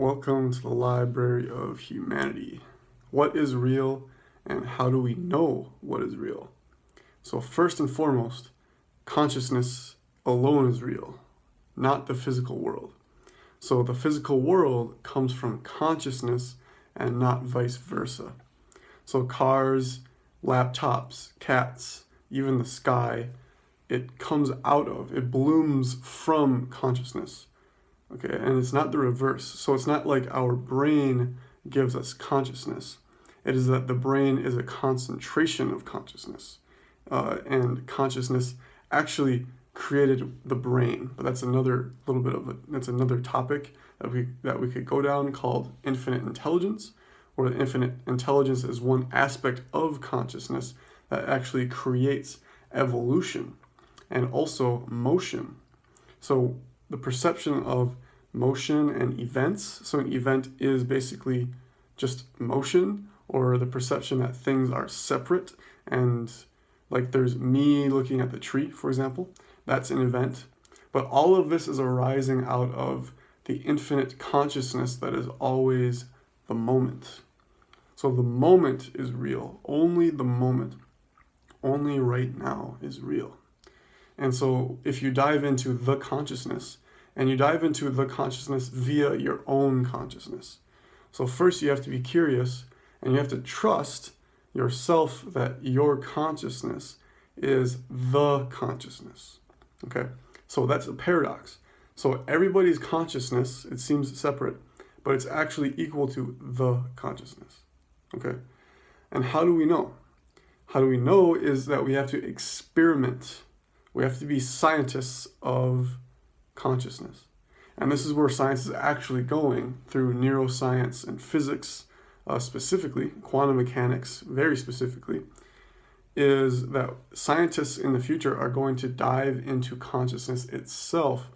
Welcome to the Library of Humanity. What is real and how do we know what is real? So first and foremost, consciousness alone is real, not the physical world. So the physical world comes from consciousness and not vice versa. So cars, laptops, cats, even the sky, it blooms from consciousness. Okay, and it's not the reverse. So it's not like our brain gives us consciousness. It is that the brain is a concentration of consciousness. And consciousness actually created the brain. But that's another topic that we could go down, called infinite intelligence, where the infinite intelligence is one aspect of consciousness that actually creates evolution and also motion. So the perception of motion and events. So an event is basically just motion, or the perception that things are separate, and like there's me looking at the tree, for example. That's an event. But all of this is arising out of the infinite consciousness that is always the moment. So the moment is real. Only the moment, only right now is real. And so if you dive into the consciousness, and you dive into the consciousness via your own consciousness. So first you have to be curious, and you have to trust yourself that your consciousness is the consciousness. Okay? So that's a paradox. So everybody's consciousness, it seems separate, but it's actually equal to the consciousness. Okay? And how do we know? How do we know is that we have to experiment. We have to be scientists of consciousness. And this is where science is actually going, through neuroscience and physics, specifically, quantum mechanics, very specifically, is that scientists in the future are going to dive into consciousness itself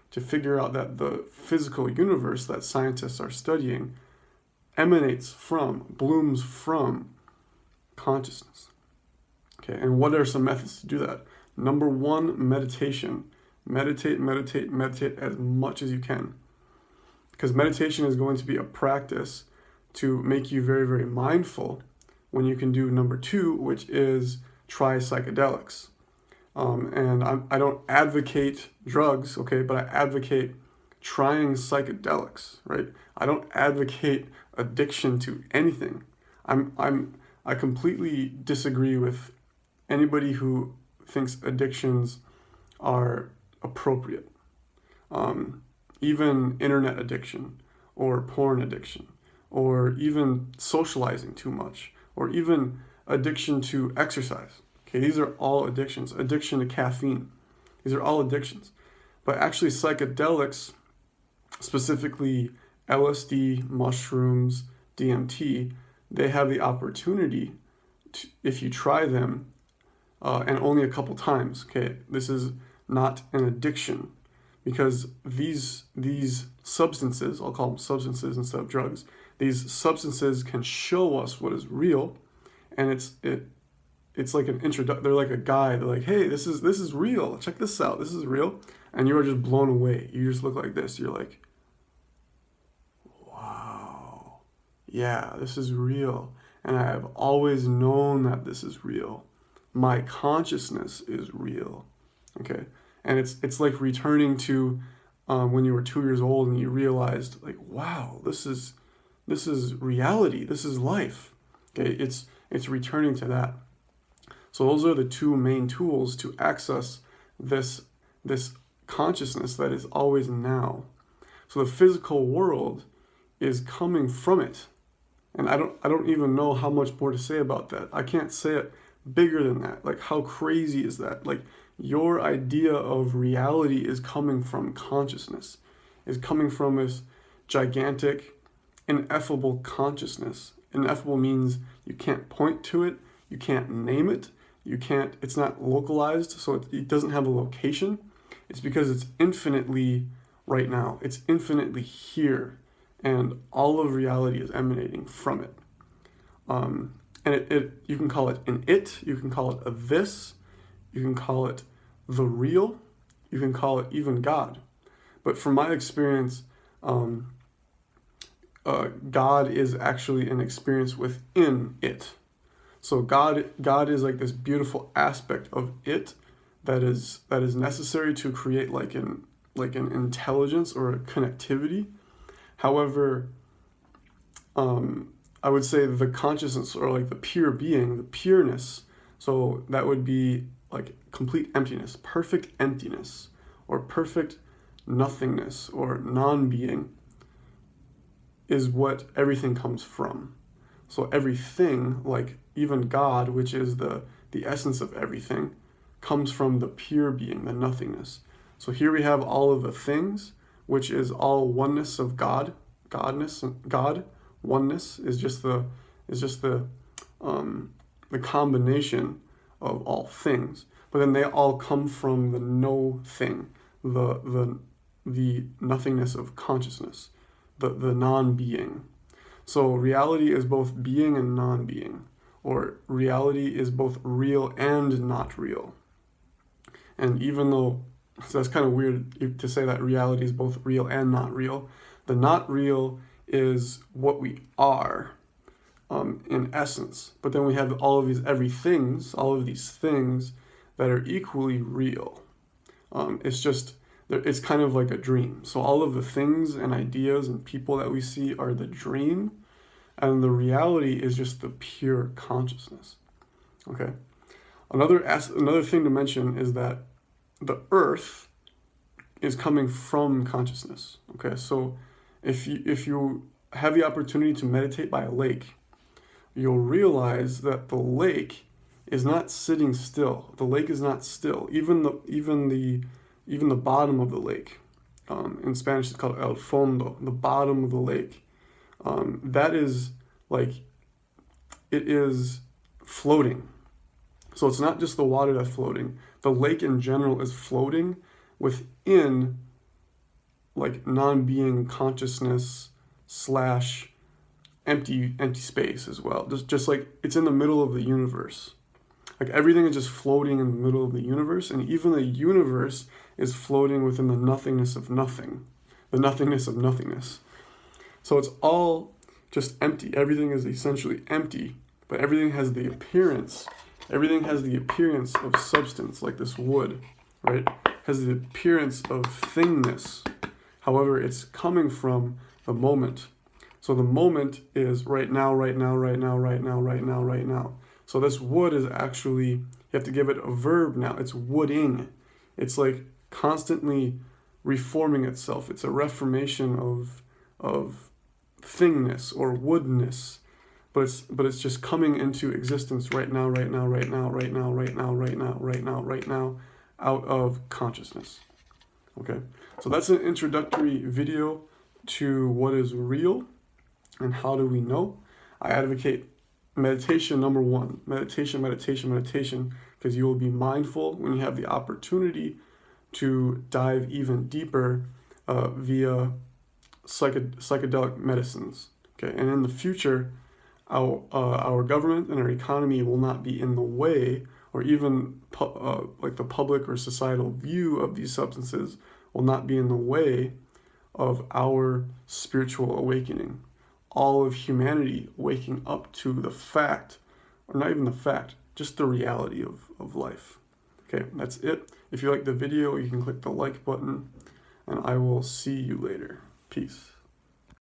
to figure out that the physical universe that scientists are studying blooms from consciousness. Okay, and what are some methods to do that? Number one, meditation. Meditate as much as you can. Because meditation is going to be a practice to make you very, very mindful, when you can do number two, which is try psychedelics. And I don't advocate drugs, okay, but I advocate trying psychedelics, right? I don't advocate addiction to anything. I completely disagree with anybody who thinks addictions are appropriate. Even internet addiction, or porn addiction, or even socializing too much, or even addiction to exercise. Okay, these are all addictions. Addiction to caffeine. These are all addictions. But actually psychedelics, specifically LSD, mushrooms, DMT, they have the opportunity to, if you try them, and only a couple times, okay, this is not an addiction, because these substances, I'll call them substances instead of drugs, these substances can show us what is real, and it's like an they're like a guide. They're like, hey, this is real, check this out, this is real, and you are just blown away. You just look like this, you're like, wow, yeah, this is real, and I have always known that this is real. My consciousness is real. Okay, and it's like returning to when you were 2 years old and you realized, like, wow, this is reality, this is life. Okay, it's returning to that. So those are the two main tools to access this consciousness that is always now. So the physical world is coming from it, and I don't even know how much more to say about that. I can't say it bigger than that. Like, how crazy is that? Like, your idea of reality is coming from consciousness, is coming from this gigantic, ineffable consciousness. Ineffable means you can't point to it, you can't name it, it's not localized, so it doesn't have a location. It's because it's infinitely right now. It's infinitely here, and all of reality is emanating from it. And you can call it an it, you can call it a this, you can call it the real, you can call it even God. But from my experience, God is actually an experience within it. So God is like this beautiful aspect of it that is necessary to create like an intelligence or a connectivity. However, I would say the consciousness, or like the pure being, the pureness, so that would be like complete emptiness, perfect emptiness, or perfect nothingness, or non-being, is what everything comes from. So everything, like even God, which is the essence of everything, comes from the pure being, the nothingness. So here we have all of the things, which is all oneness of God. God oneness is just the combination of all things. But then they all come from the no thing, the nothingness of consciousness, the non-being. So reality is both being and non-being, or reality is both real and not real. And even though, so that's kind of weird to say that reality is both real and not real, the not real is what we are in essence. But then we have all of these all of these things that are equally real. It's kind of like a dream. So all of the things and ideas and people that we see are the dream, and the reality is just the pure consciousness. Okay. Another thing to mention is that the earth is coming from consciousness. Okay. So if you have the opportunity to meditate by a lake, you'll realize that the lake is not sitting still. The lake is not still. Even the bottom of the lake, in Spanish it's called el fondo, the bottom of the lake. That is like, it is floating. So it's not just the water that's floating. The lake in general is floating within like non-being consciousness / empty space as well. Just like it's in the middle of the universe. Like everything is just floating in the middle of the universe, and even the universe is floating within the nothingness of nothing, the nothingness of nothingness. So it's all just empty. Everything is essentially empty, but everything has the appearance of substance, like this wood, right? Has the appearance of thingness. However, it's coming from the moment. So the moment is right now, right now, right now, right now, right now, right now. So this wood is actually, you have to give it a verb now. It's wooding. It's like constantly reforming itself. It's a reformation of thingness or woodness. But it's just coming into existence right now, right now, right now, right now, right now, right now, right now, right now, out of consciousness. Okay, so that's an introductory video to what is real and how do we know. I advocate meditation, number one. Meditation, because you will be mindful when you have the opportunity to dive even deeper via psychedelic medicines. Okay, and in the future, our government and our economy will not be in the way, or even like the public or societal view of these substances will not be in the way of our spiritual awakening. All of humanity waking up to the fact, or not even the fact, just the reality of life. Okay, that's it. If you like the video, you can click the like button, and I will see you later. Peace.